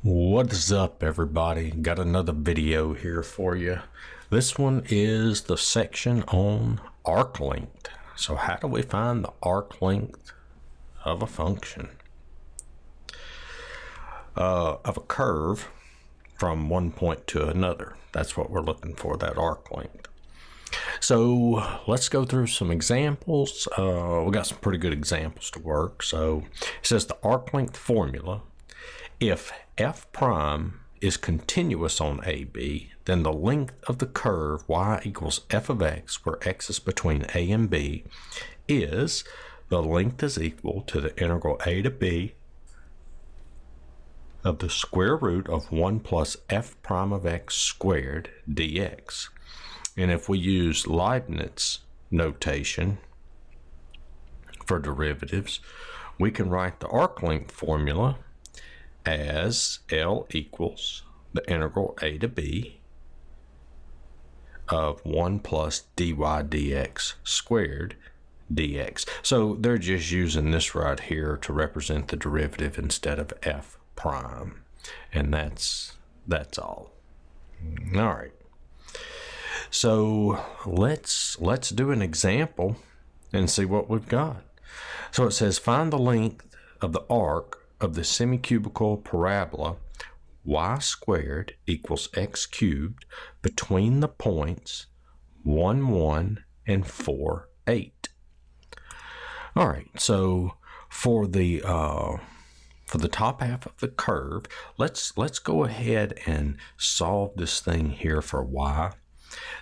What is up, everybody? Got another video here for you. This one is the section on arc length. So how do we find the arc length of a function? Of a curve from one point to another. That's what we're looking for, that arc length. So let's go through some examples. We got some pretty good examples to work. So it says the arc length formula. If f prime is continuous on AB, then the length of the curve y equals f of x, where x is between a and b, is the length is equal to the integral a to b of the square root of 1 plus f prime of x squared dx. And if we use Leibniz notation for derivatives, we can write the arc length formula as L equals the integral a to b of 1 plus dy dx squared dx. So they're just using this right here to represent the derivative instead of f prime. And that's all. All right. So let's do an example and see what we've got. So it says find the length of the arc of the semicubical parabola y squared equals x cubed between the points 1, 1 and 4, 8. All right, so for the top half of the curve, let's go ahead and solve this thing here for y.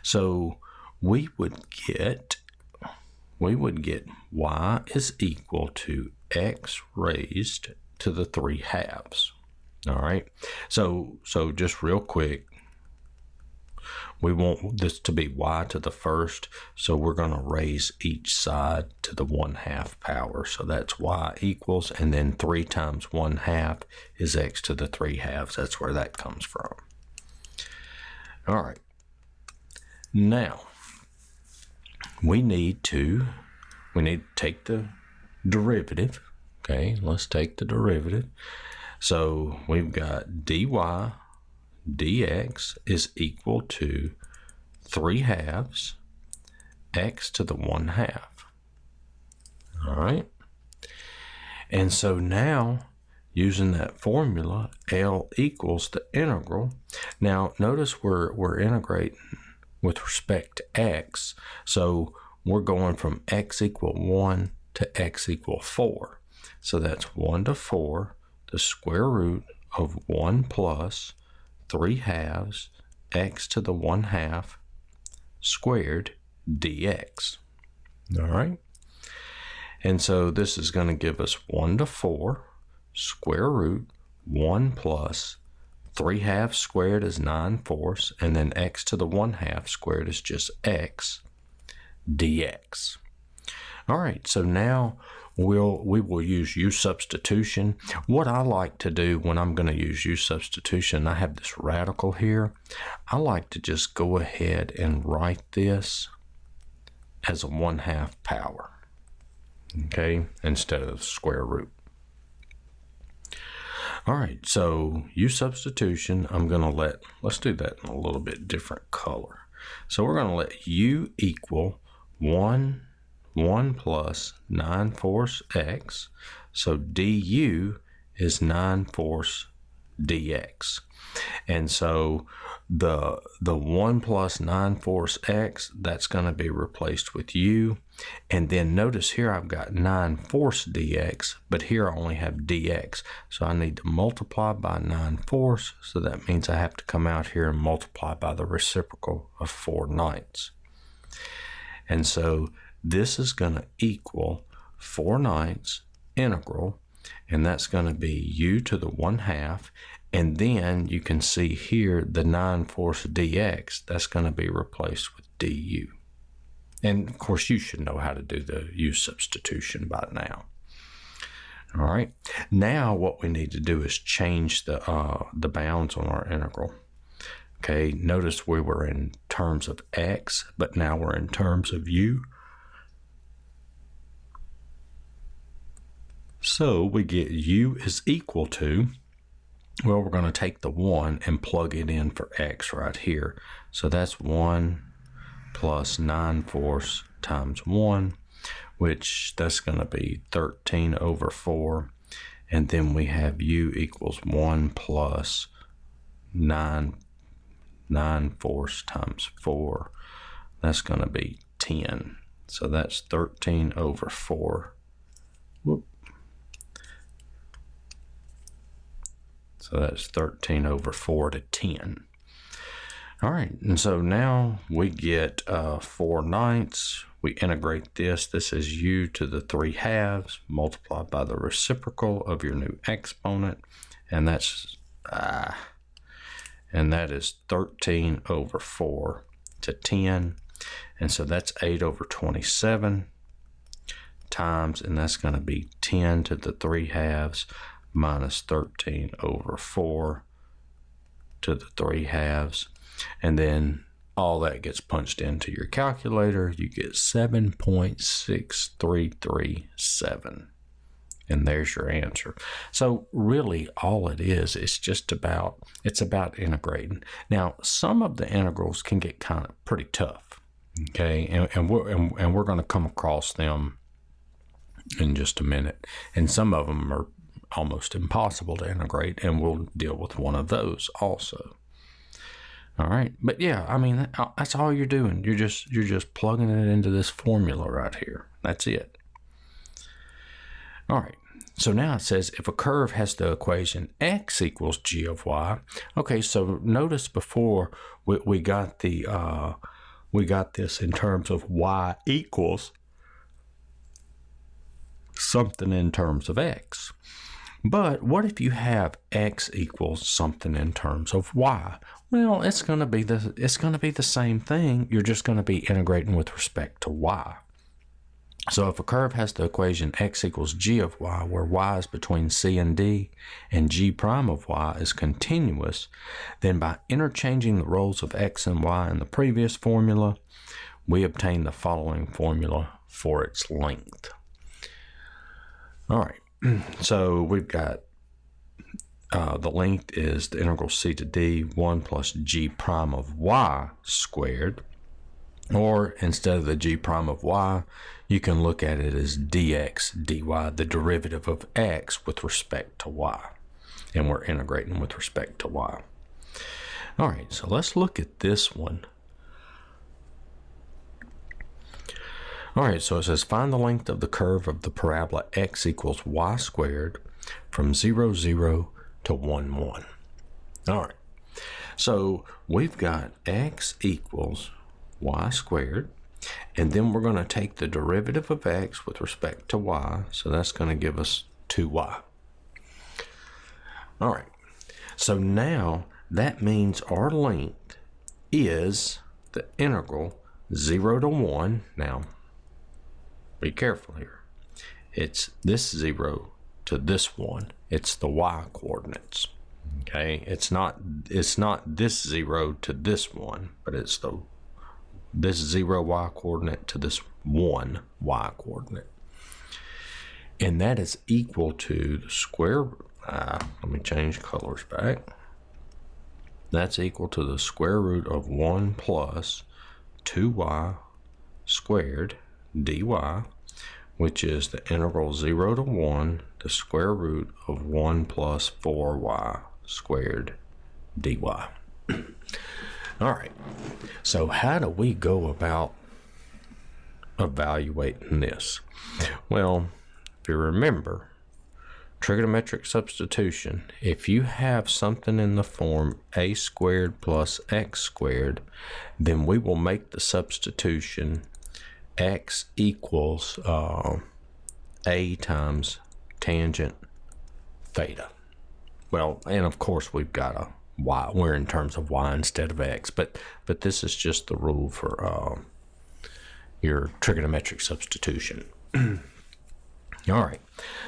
So we would get y is equal to x raised to the 3 halves. All right, so just real quick, we want this to be y to the first, so we're going to raise each side to the 1/2 power. So that's y equals, and then 3 times 1/2 is x to the 3 halves. That's where that comes from. All right, now we need to take the derivative. Okay, let's take the derivative. So we've got dy dx is equal to 3 halves x to the 1/2. All right. And so now, using that formula, L equals the integral. Now notice we're integrating with respect to x. So we're going from x equal 1 to x equal 4. So that's 1 to 4, the square root of 1 plus 3 halves x to the 1/2 squared dx. All right. And so this is going to give us 1 to 4 square root 1 plus 3 halves squared is 9/4, and then x to the 1/2 squared is just x dx. All right, so now we will use u substitution. What I like to do when I'm going to use u substitution, I have this radical here. I like to just go ahead and write this as a 1/2 power, okay, instead of square root. All right, so u substitution, I'm going to let's do that in a little bit different color. So we're going to let u equal 1 plus 9/4 x. So du is 9/4 dx. And so the 1 plus 9/4 x, that's going to be replaced with u. And then notice here I've got 9/4 dx, but here I only have dx. So I need to multiply by 9/4. So that means I have to come out here and multiply by the reciprocal of 4/9. And so this is going to equal 4/9 integral, and that's going to be u to the 1/2. And then you can see here the 9/4 dx, that's going to be replaced with du. And of course, you should know how to do the u substitution by now. All right. Now what we need to do is change the bounds on our integral. Okay, notice we were in terms of x, but now we're in terms of u. So we get u is equal to Well, we're going to take the 1 and plug it in for x right here. So that's 1 plus 9/4 times 1, which that's going to be 13 over 4. And then we have u equals 1 plus 9/4 times 4. That's going to be 10. So that's 13 over 4. Whoop. So that's 13 over 4 to 10. All right, and so now we get 4/9. We integrate this. This is u to the 3/2 multiplied by the reciprocal of your new exponent, and that is 13 over 4 to 10. And so that's 8 over 27 times, and that's going to be 10 to the 3/2 minus 13 over 4 to the 3/2. And then all that gets punched into your calculator. You get 7.6337. And there's your answer. So really all it is, it's about integrating. Now, some of the integrals can get kind of pretty tough. Okay, and we're going to come across them in just a minute. And some of them are almost impossible to integrate, and we'll deal with one of those also. All right, but yeah, I mean, that's all you're doing. You're just plugging it into this formula right here. That's it. All right, so now it says if a curve has the equation x equals g of y. Okay, so notice before we got this in terms of y equals something in terms of x. But what if you have x equals something in terms of y? Well, it's going to be the same thing. You're just going to be integrating with respect to y. So if a curve has the equation x equals g of y, where y is between c and d, and g prime of y is continuous, then by interchanging the roles of x and y in the previous formula, we obtain the following formula for its length. All right, so we've got the length is the integral c to d, 1 plus g prime of y squared. Or instead of the g prime of y, you can look at it as dx dy, the derivative of x with respect to y. And we're integrating with respect to y. All right, so let's look at this one. All right, so it says find the length of the curve of the parabola x equals y squared from 0, 0 to 1, 1. All right, so we've got x equals y squared, and then we're going to take the derivative of x with respect to y, so that's going to give us 2y. All right, so now that means our length is the integral 0 to 1. Now, be careful here. It's this 0 to this 1. It's the y coordinates. Okay, it's not this 0 to this 1, but it's this 0 y coordinate to this 1 y coordinate. And that is equal to the square, let me change colors back. That's equal to the square root of 1 plus 2y squared dy, which is the integral 0 to 1, the square root of 1 plus 4y squared dy. All right, so how do we go about evaluating this? Well, if you remember, trigonometric substitution, if you have something in the form a squared plus x squared, then we will make the substitution x equals a times tangent theta. Well, and of course we've got a y. We're in terms of y instead of x, but this is just the rule for your trigonometric substitution. All right,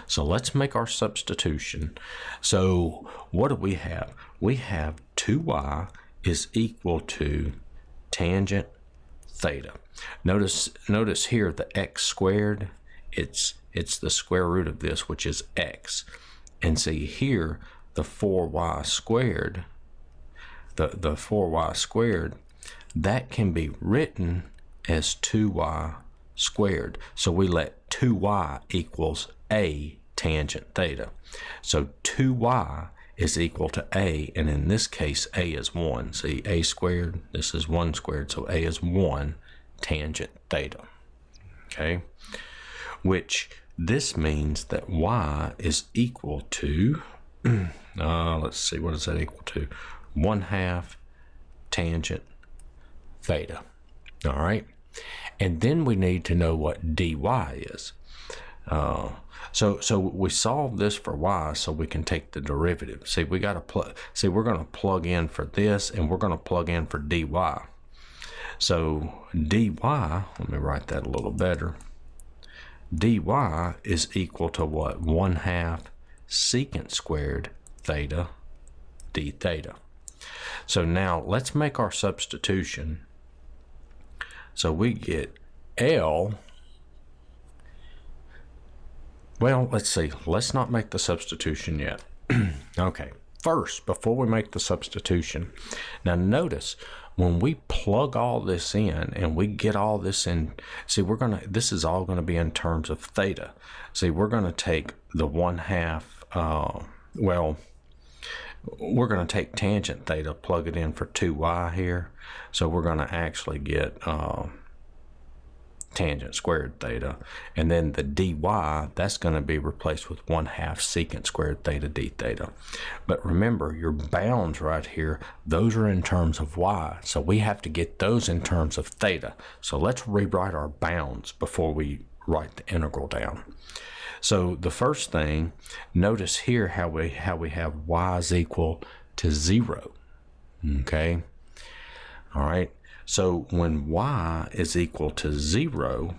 so let's make our substitution. So what do we have? We have 2y is equal to tangent theta. Notice here the x squared, it's the square root of this, which is x. And see here, the 4y squared, the 4y squared, that can be written as 2y squared. So we let 2y equals a tangent theta. So 2y is equal to a, and in this case, a is 1. See, a squared, this is 1 squared, so a is 1 tangent theta. Okay? Which this means that y is equal to, let's see, what is that equal to? 1/2 tangent theta. All right? And then we need to know what dy is. So we solve this for y so we can take the derivative. See, we got to plug. See, we're going to plug in for this, and we're going to plug in for dy. So dy, let me write that a little better. Dy is equal to what? 1/2 secant squared theta d theta. So now let's make our substitution. So we get L. Well, let's see. Let's not make the substitution yet. Okay. First, before we make the substitution, now notice when we plug all this in and we get all this in, see, this is all gonna be in terms of theta. See, we're gonna take the 1/2, we're gonna take tangent theta, plug it in for 2y here. So we're gonna actually get tangent squared theta, and then the dy, that's going to be replaced with 1/2 secant squared theta d theta. But remember, your bounds right here, those are in terms of y, so we have to get those in terms of theta. So let's rewrite our bounds before we write the integral down. So the first thing, notice here how we have y is equal to 0. Okay, all right. So when y is equal to 0,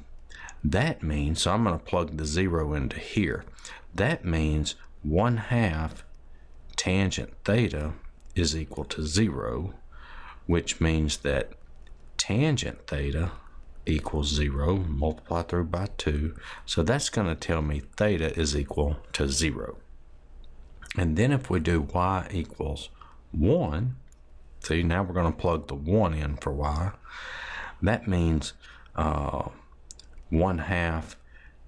that means, so I'm going to plug the 0 into here. That means 1/2 tangent theta is equal to 0, which means that tangent theta equals 0, multiply through by 2. So that's going to tell me theta is equal to 0. And then if we do y equals 1, see, now we're going to plug the 1 in for y. That means 1/2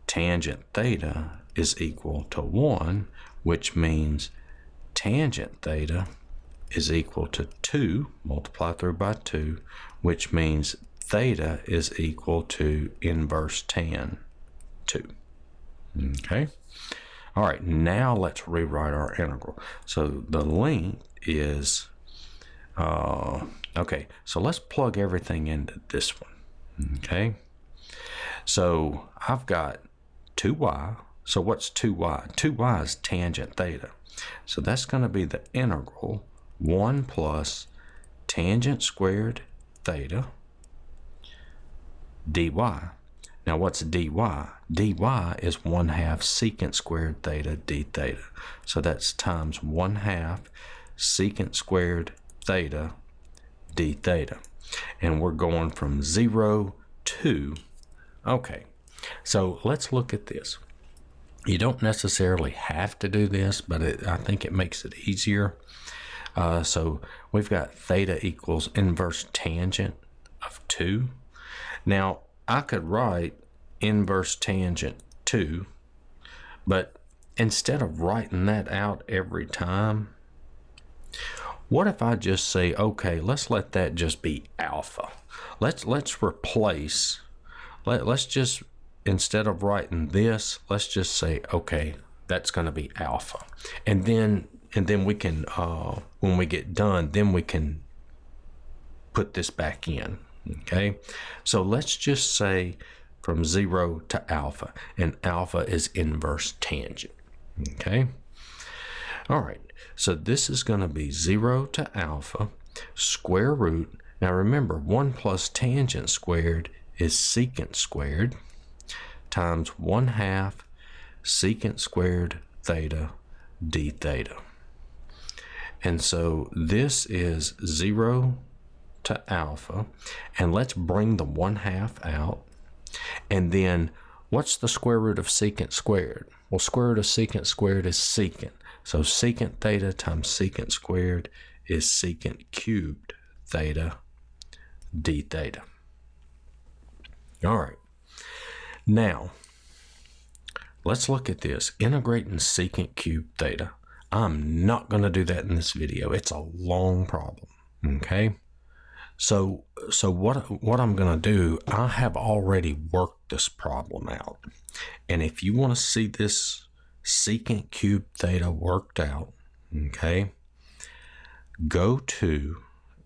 tangent theta is equal to 1, which means tangent theta is equal to 2, multiply through by 2, which means theta is equal to inverse tan 2. Okay? All right, now let's rewrite our integral. So the length is... okay, so let's plug everything into this one. Okay, so I've got 2y. So what's 2y? 2y is tangent theta. So that's going to be the integral 1 plus tangent squared theta dy. Now what's dy? dy is 1/2 secant squared theta d theta. So that's times 1/2 secant squared theta d theta, and we're going from 0 to, okay, so let's look at this. You don't necessarily have to do this, but I think it makes it easier. So we've got theta equals inverse tangent of 2. Now I could write inverse tangent 2, but instead of writing that out every time, what if I just say, okay, let's let that just be alpha. Let's replace, let's just, instead of writing this, let's just say, okay, that's going to be alpha. And then we can, when we get done, then we can put this back in. Okay, so let's just say from 0 to alpha, and alpha is inverse tangent. Okay, all right. So this is going to be 0 to alpha, square root. Now remember, 1 plus tangent squared is secant squared, times 1/2 secant squared theta d theta. And so this is 0 to alpha. And let's bring the 1/2 out. And then what's the square root of secant squared? Well, square root of secant squared is secant. So secant theta times secant squared is secant cubed theta d theta. All right. Now, let's look at this. Integrating secant cubed theta. I'm not going to do that in this video. It's a long problem. Okay. So what I'm going to do, I have already worked this problem out. And if you want to see this secant cubed theta worked out, okay, go to,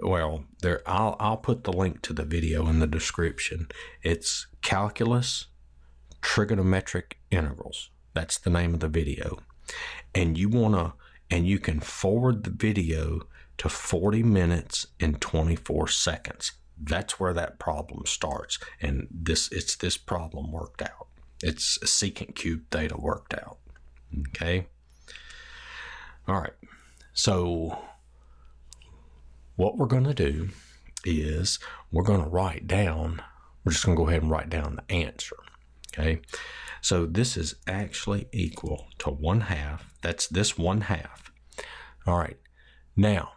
well, there I'll put the link to the video in the description. It's Calculus Trigonometric Integrals. That's the name of the video. And you can forward the video to 40 minutes and 24 seconds. That's where that problem starts. And it's this problem worked out. It's secant cubed theta worked out. Okay. All right. So what we're going to do is we're just going to go ahead and write down the answer. Okay. So this is actually equal to 1/2. That's this 1/2. All right. Now,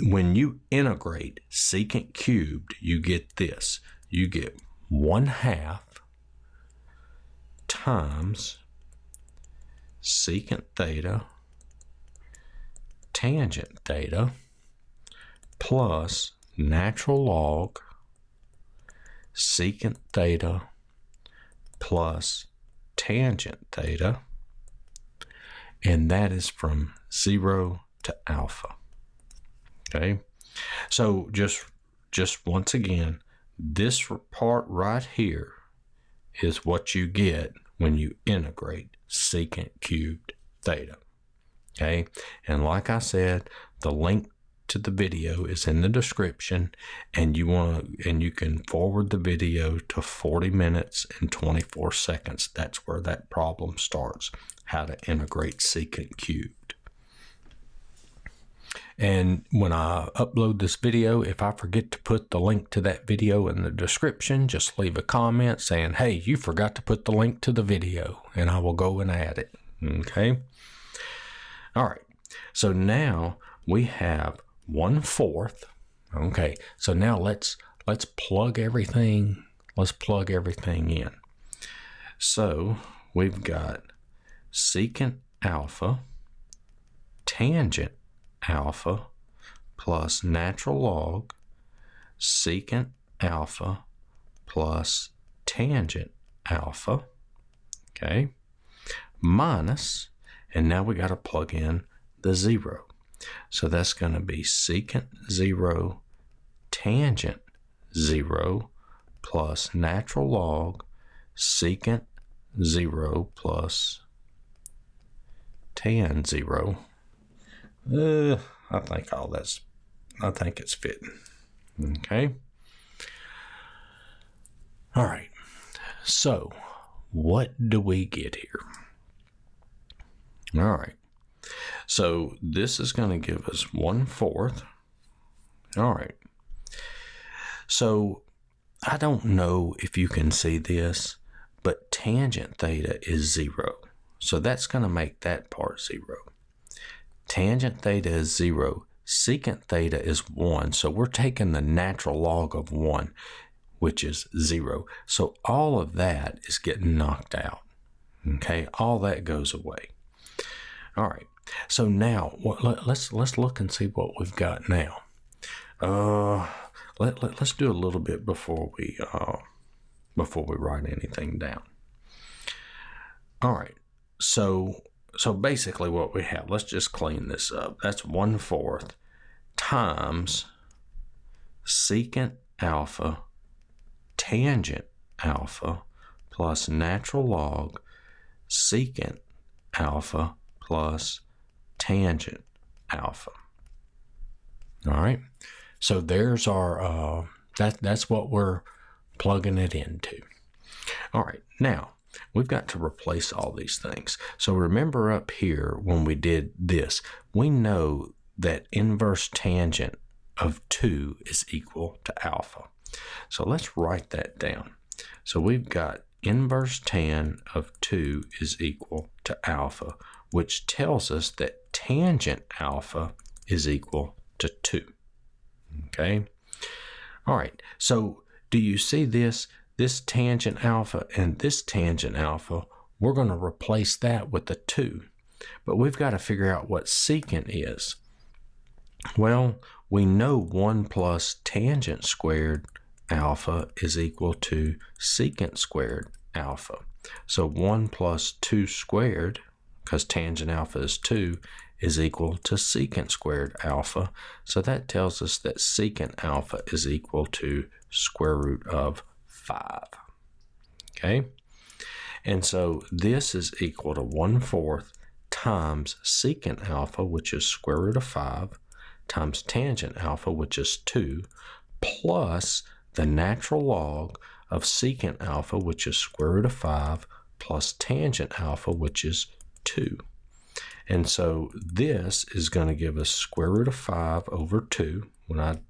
when you integrate secant cubed, you get this. You get 1/2 times secant theta tangent theta plus natural log secant theta plus tangent theta, and that is from 0 to alpha. Okay, so just once again, this part right here is what you get when you integrate secant cubed theta. Okay, and like I said, the link to the video is in the description, and you can forward the video to 40 minutes and 24 seconds. That's where that problem starts, how to integrate secant cubed. And when I upload this video, if I forget to put the link to that video in the description, just leave a comment saying, hey, you forgot to put the link to the video, and I will go and add it. Okay. All right. So now we have 1/4. Okay. So now let's plug everything. Let's plug everything in. So we've got secant alpha tangent alpha plus natural log secant alpha plus tangent alpha, okay, minus, and now we got to plug in the 0. So that's going to be secant 0 tangent 0 plus natural log secant 0 plus tan 0. I think it's fitting. Okay. All right. So what do we get here? All right. So this is going to give us 1/4. All right. So I don't know if you can see this, but tangent theta is 0. So that's going to make that part 0. Tangent theta is 0. Secant theta is 1. So we're taking the natural log of 1, which is 0. So all of that is getting knocked out. Okay, all that goes away. All right. So now let's look and see what we've got now. Let's do a little bit before we write anything down. All right. So basically what we have, let's just clean this up. That's 1/4 times secant alpha tangent alpha plus natural log secant alpha plus tangent alpha. All right. So there's our, that's what we're plugging it into. All right. Now we've got to replace all these things. So remember up here when we did this, we know that inverse tangent of 2 is equal to alpha. So let's write that down. So we've got inverse tan of 2 is equal to alpha. which tells us that tangent alpha is equal to 2. Okay? All right, so do you see this? This tangent alpha and this tangent alpha, we're going to replace that with a 2. But we've got to figure out what secant is. Well, we know 1 plus tangent squared alpha is equal to secant squared alpha. So 1 plus 2 squared, because tangent alpha is 2, is equal to secant squared alpha. So that tells us that secant alpha is equal to square root of 5. Okay? And so this is equal to 1/4 times secant alpha, which is square root of 5, times tangent alpha, which is 2, plus the natural log of secant alpha, which is square root of 5, plus tangent alpha, which is 2. And so this is going to give us square root of 5 over 2. When I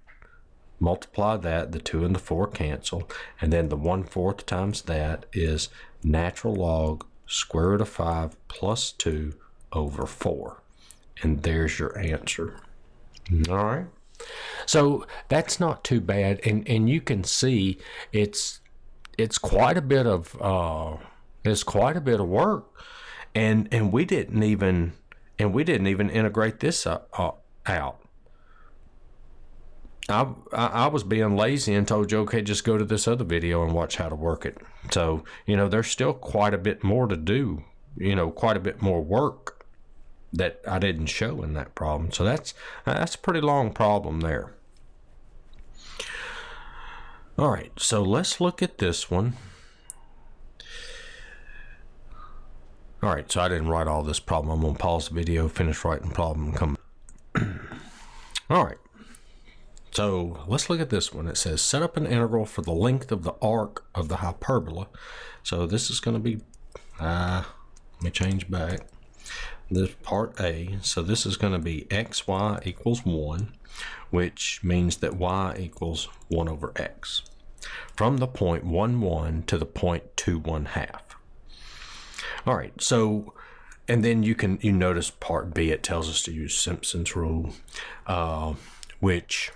multiply that, the 2 and the 4 cancel. And then the 1/4 times that is natural log square root of 5 plus 2 over 4. And there's your answer. All right. So that's not too bad. And you can see it's quite a bit of work. And we didn't even integrate this out. I was being lazy and told you, okay, just go to this other video and watch how to work it. So, there's still quite a bit more to do, quite a bit more work that I didn't show in that problem. So that's a pretty long problem there. All right, so let's look at this one. All right, so I didn't write all this problem. I'm going to pause the video, finish writing the problem, and come. All right. So let's look at this one. It says set up an integral for the length of the arc of the hyperbola. So this is going to be, let me change back. This part A. So this is going to be xy equals 1, which means that y equals 1 over x. From the point 1, 1 to the point 2, 1/2. All right, so, and then you notice part B, it tells us to use Simpson's rule, which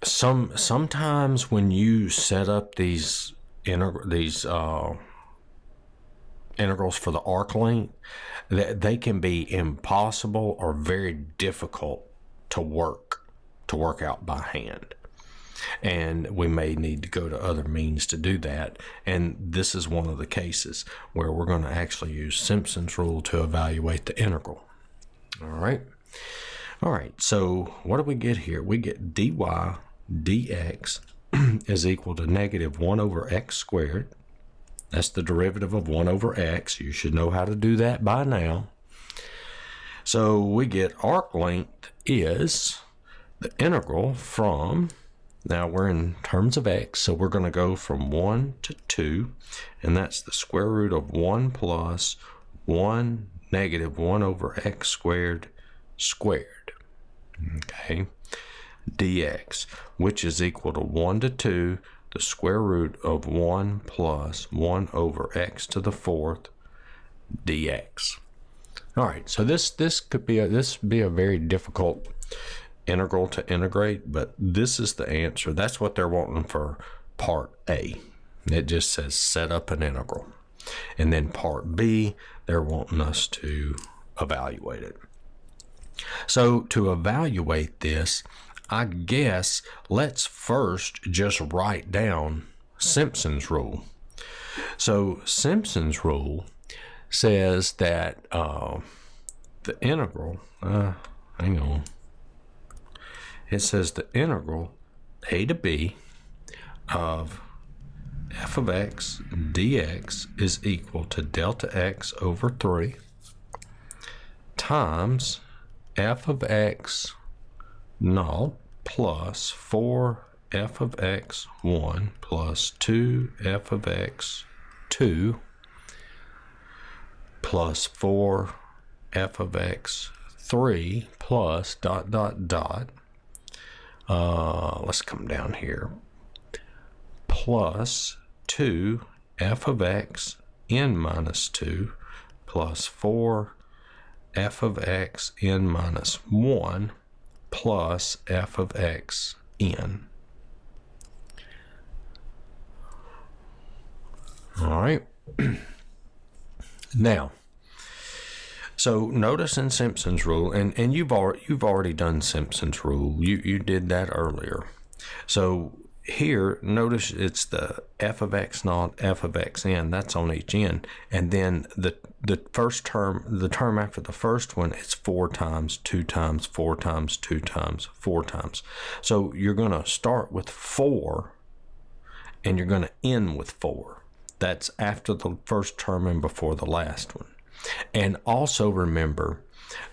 sometimes when you set up these integrals for the arc length, they can be impossible or very difficult to work out by hand. And we may need to go to other means to do that. And this is one of the cases where we're going to actually use Simpson's rule to evaluate the integral. All right. So what do we get here? We get dy dx is equal to negative 1 over x squared. That's the derivative of 1 over x. You should know how to do that by now. So we get arc length is the integral from, now we're in terms of x, so we're going to go from 1 to 2, and that's the square root of 1 plus 1 negative 1 over x squared squared. Okay, dx, which is equal to 1 to 2, the square root of 1 plus 1 over x to the 4th dx. All right, so this could be a very difficult integral to integrate, but this is the answer. That's what they're wanting for part A. It just says set up an integral. And then part B, they're wanting us to evaluate it. So to evaluate this, I guess let's first just write down Simpson's rule. So Simpson's rule says that the integral, hang on. It says the integral a to b of f of x dx is equal to delta x over 3 times f of x naught plus 4 f of x 1 plus 2 f of x 2 plus 4 f of x 3 plus dot dot dot. Let's come down here. Plus 2 f of x n minus 2 plus 4 f of x n minus 1 plus f of x n. All right. Now, so notice in Simpson's rule, and you've already done Simpson's rule. You did that earlier. So here, notice it's the f of x naught, f of x n. That's on each n, and then the first term, the term after the first one, it's 4 times, 2 times, 4 times, 2 times, 4 times. So you're going to start with 4, and you're going to end with 4. That's after the first term and before the last one. And also remember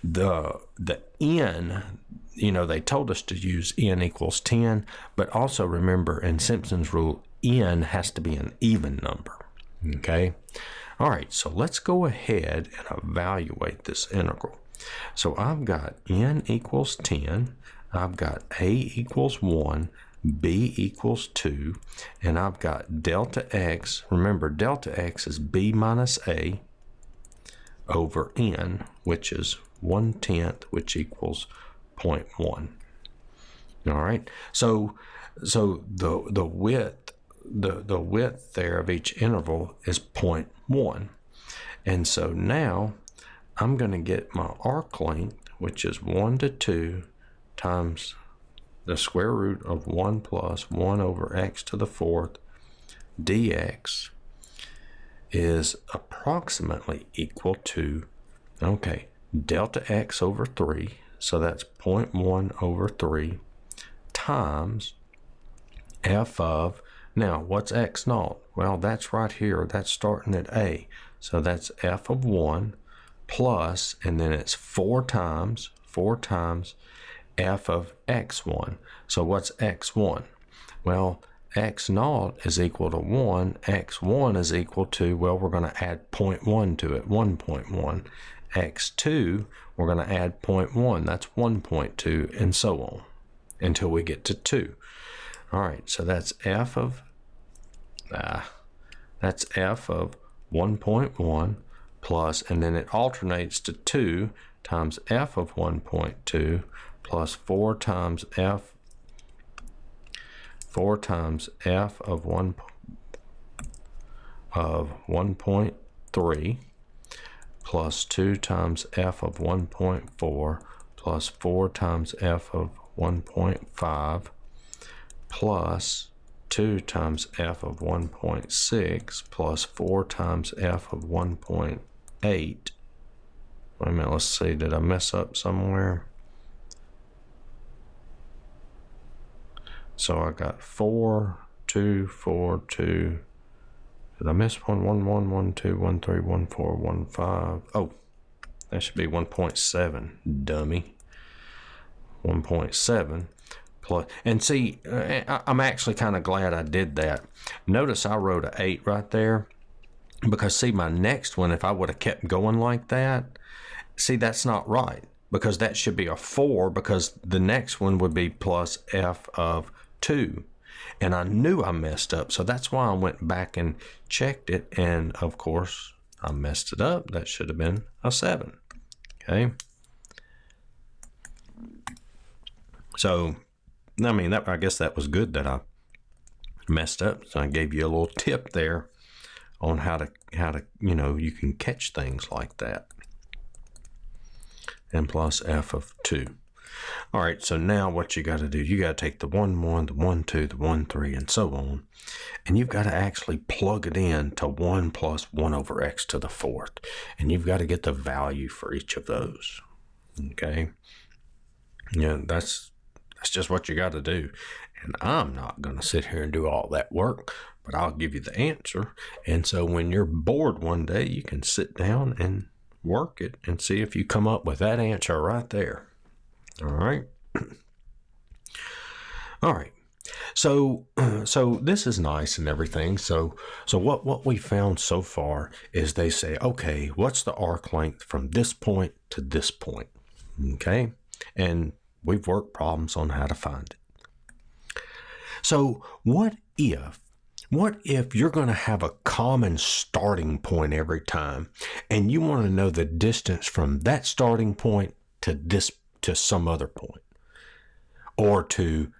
the n, they told us to use n equals 10, but also remember in Simpson's rule, n has to be an even number. Okay? All right, so let's go ahead and evaluate this integral. So I've got n equals 10, I've got a equals 1, b equals 2, and I've got delta x. Remember, delta x is b minus a over n, which is 1/10, which equals 0.1. All right. So the width there of each interval is 0.1, and so now I'm going to get my arc length, which is 1 to 2 times the square root of 1 plus 1 over x to the 4th dx is approximately equal to, delta x over 3, so that's 0.1 over 3 times f of, now what's x naught? Well, that's right here, that's starting at a, so that's f of 1 plus, and then it's 4 times f of x1. So what's x1? Well, x naught is equal to 1, x1 is equal to, well, we're going to add 0.1 to it, 1.1. x2, we're going to add 0.1, that's 1.2, and so on, until we get to 2. All right, so that's f of 1.1 plus, and then it alternates to 2 times f of 1.2 plus 4 times f of 1.3 plus 2 times f of 1.4 plus 4 times f of 1.5 plus 2 times f of 1.6 plus 4 times f of 1.8. Wait a minute, let's see, did I mess up somewhere? So I got 4, 2, 4, 2. Did I miss one? 1, 1, 1, 2, 1, 3, 1, 4, 1, 5. Oh, that should be 1.7, dummy. 1.7 plus, and see, I'm actually kind of glad I did that. Notice I wrote an 8 right there, because see, my next one, if I would have kept going like that, see, that's not right, because that should be a 4, because the next one would be plus f of 2, and I knew I messed up, so that's why I went back and checked it, and of course I messed it up. That should have been a 7. Okay, so I mean, I guess that was good that I messed up, so I gave you a little tip there on how to you can catch things like that. And plus f of 2. All right, so now what you got to do, you got to take the 1, 1, the 1, 2, the 1, 3, and so on, and you've got to actually plug it in to 1 plus 1 over x to the 4th, and you've got to get the value for each of those. Okay, yeah, that's just what you got to do, and I'm not going to sit here and do all that work, but I'll give you the answer, and so when you're bored one day, you can sit down and work it and see if you come up with that answer right there. All right. All right. So this is nice and everything. So what we found so far is they say, okay, what's the arc length from this point to this point? Okay. And we've worked problems on how to find it. So what if What if you're going to have a common starting point every time, and you want to know the distance from that starting point to some other point, or to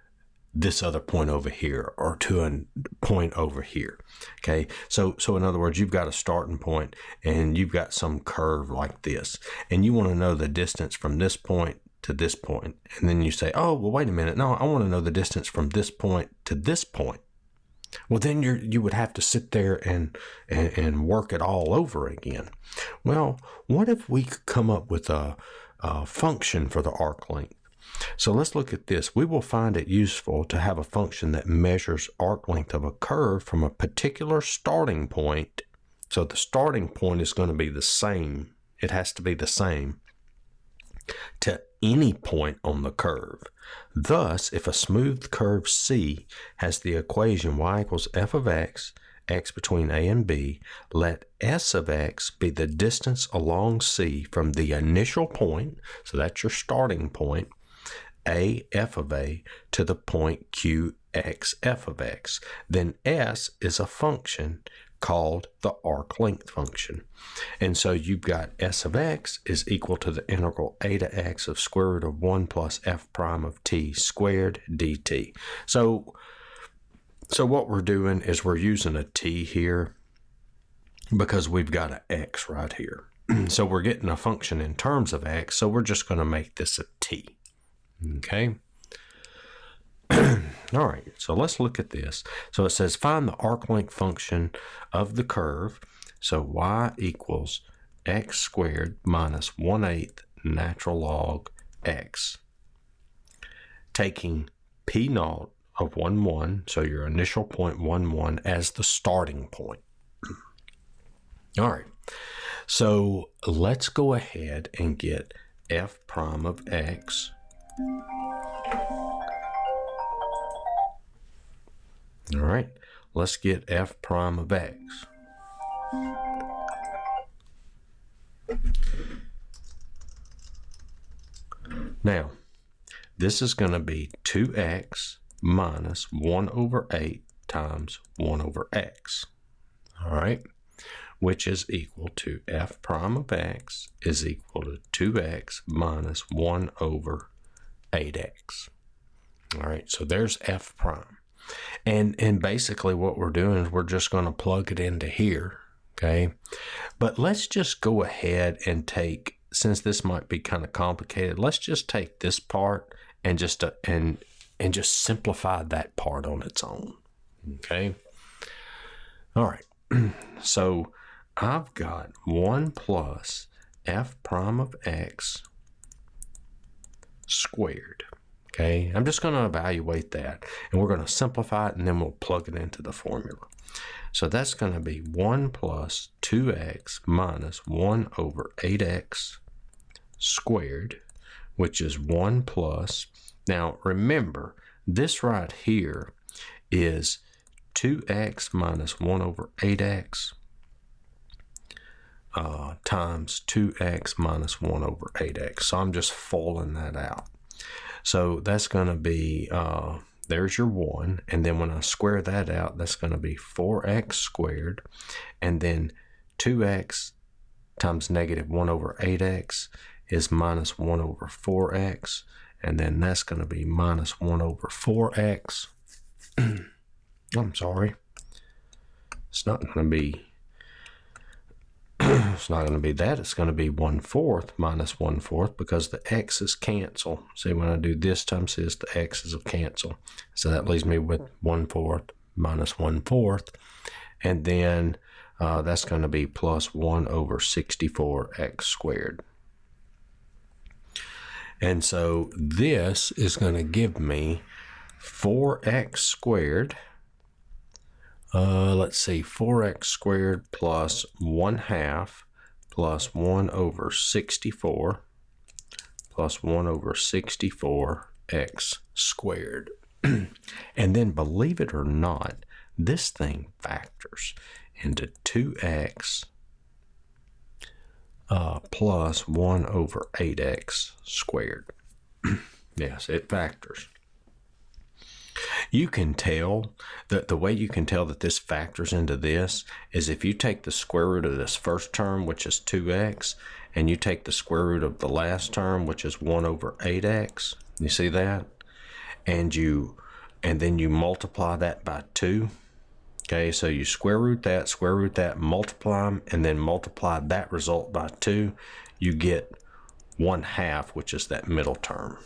this other point over here, or to a point over here? Okay, so in other words, you've got a starting point and you've got some curve like this, and you want to know the distance from this point to this point, and then you say, oh well, wait a minute, no, I want to know the distance from this point to this point. Well, then you would have to sit there and work it all over again. Well, what if we could come up with a function for the arc length? So let's look at this. We will find it useful to have a function that measures arc length of a curve from a particular starting point. So the starting point is going to be the same. It has to be the same to any point on the curve. Thus, if a smooth curve C has the equation y equals f of x, x between a and b, let s of x be the distance along C from the initial point, so that's your starting point, a f of a, to the point q x f of x. Then s is a function called the arc length function. And so you've got s of x is equal to the integral a to x of square root of 1 plus f prime of t squared dt. So what we're doing is we're using a t here because we've got an x right here. So we're getting a function in terms of x, so we're just going to make this a t. Okay? All right, so let's look at this. So it says find the arc length function of the curve. So y equals x squared minus 1/8 natural log x. Taking p naught of 1, 1, so your initial point 1, 1 as the starting point. All right, so let's go ahead and get f prime of x. All right, let's get f prime of x. Now, this is going to be 2x minus 1 over 8 times 1 over x. All right, which is equal to f prime of x is equal to 2x minus 1 over 8x. All right, so there's f prime. And basically what we're doing is we're just going to plug it into here, okay? But let's just go ahead and take, since this might be kind of complicated, let's just take this part and just simplify that part on its own, okay? All right, so I've got 1 plus f prime of x squared. Okay, I'm just going to evaluate that, and we're going to simplify it, and then we'll plug it into the formula. So that's going to be 1 plus 2x minus 1 over 8x squared, which is 1 plus, now remember, this right here is 2x minus 1 over 8x times 2x minus 1 over 8x. So I'm just foiling that out. So that's going to be, there's your 1, and then when I square that out, that's going to be 4x squared, and then 2x times negative 1 over 8x is minus 1 over 4x, and then that's going to be minus 1 over 4x. I'm sorry. It's not going to be it's not going to be that. It's going to be 1/4 minus 1/4 because the x's cancel. See, when I do this times this, the x's will cancel. So that leaves me with 1/4 minus 1/4. And then that's going to be plus 1 over 64x squared. And so this is going to give me 4x squared. Let's see, 4x squared plus 1/2 plus 1 over 64 plus 1 over 64x squared. And then, believe it or not, this thing factors into 2x plus 1 over 8x squared. Yes, it factors. You can tell that the way you can tell that this factors into this is if you take the square root of this first term, which is 2x, and you take the square root of the last term, which is 1 over 8x. You see that? And then you multiply that by 2. Okay, so you square root that, multiply them, and then multiply that result by 2. You get 1/2, which is that middle term.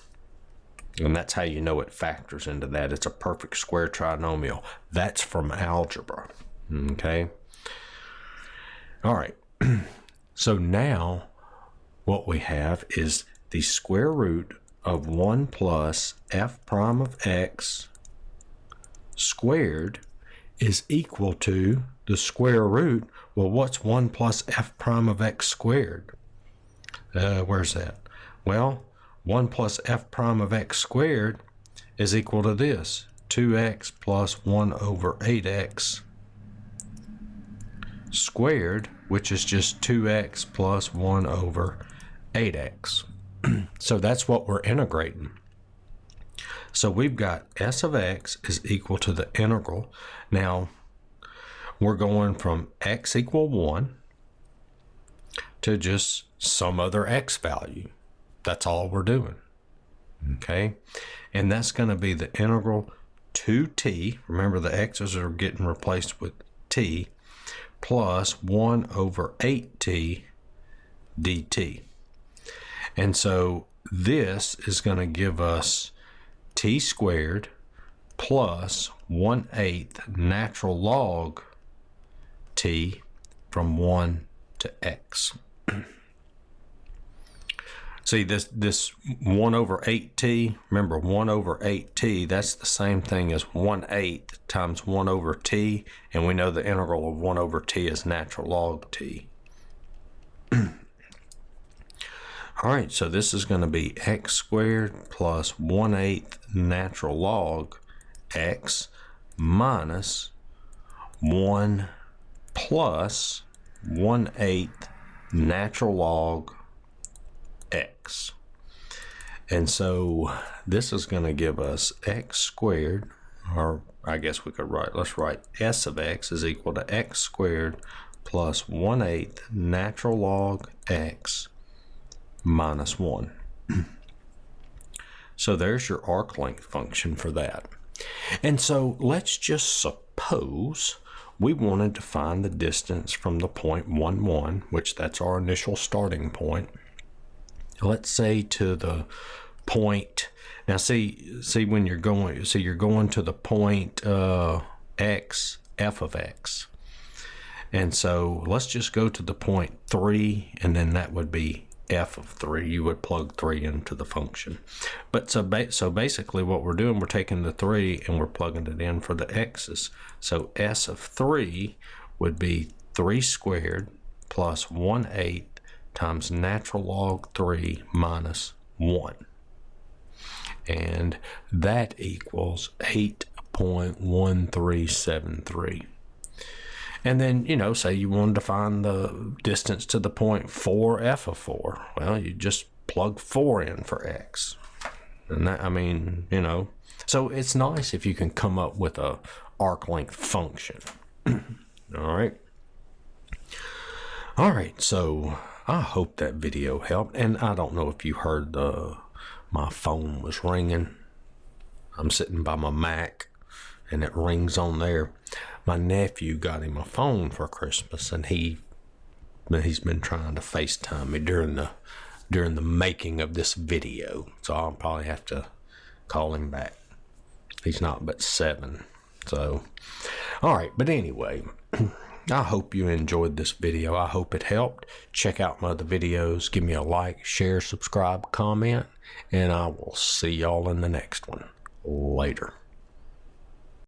And that's how you know it factors into that. It's a perfect square trinomial. That's from algebra. Okay. All right. So now what we have is the square root of 1 plus f prime of x squared is equal to the square root. Well, what's 1 plus f prime of x squared? Where's that? Well, 1 plus f prime of x squared is equal to this, 2x plus 1 over 8x squared, which is just 2x plus 1 over 8x. So that's what we're integrating. So we've got s of x is equal to the integral. Now, we're going from x equal 1 to just some other x value. That's all we're doing. Okay? And that's going to be the integral 2t. Remember, the x's are getting replaced with t, plus 1 over 8t dt. And so this is going to give us t squared plus 1/8 natural log t from 1 to x. See, this 1 over 8t, remember 1 over 8t, that's the same thing as 1/8 times 1 over t, and we know the integral of 1 over t is natural log t. All right, so this is going to be x squared plus 1/8 natural log x minus 1 plus 1/8 natural log x. And so this is going to give us x squared, or I guess we could let's write s of x is equal to x squared plus 1/8 natural log x minus 1. So there's your arc length function for that. And so let's just suppose we wanted to find the distance from the point 1, 1, which that's our initial starting point. Let's say to the point, now see when you're going, you're going to the point x, f of x. And so let's just go to the point 3, and then that would be f of 3. You would plug 3 into the function. But so basically what we're doing, we're taking the 3 and we're plugging it in for the x's. So s of 3 would be 3 squared plus 1/8 times natural log 3 minus 1. And that equals 8.1373. And then, you know, say you wanted to find the distance to the point 4, f of 4. Well, you just plug 4 in for x. And that, I mean, you know, so it's nice if you can come up with a arc length function. All right. All right, so I hope that video helped. And I don't know if you heard my phone was ringing. I'm sitting by my Mac and it rings on there. My nephew got him a phone for Christmas, and he's been trying to FaceTime me during the making of this video. So I'll probably have to call him back. He's not but 7. So, all right. But anyway, I hope you enjoyed this video. I hope it helped. Check out my other videos. Give me a like, share, subscribe, comment, and I will see y'all in the next one. Later.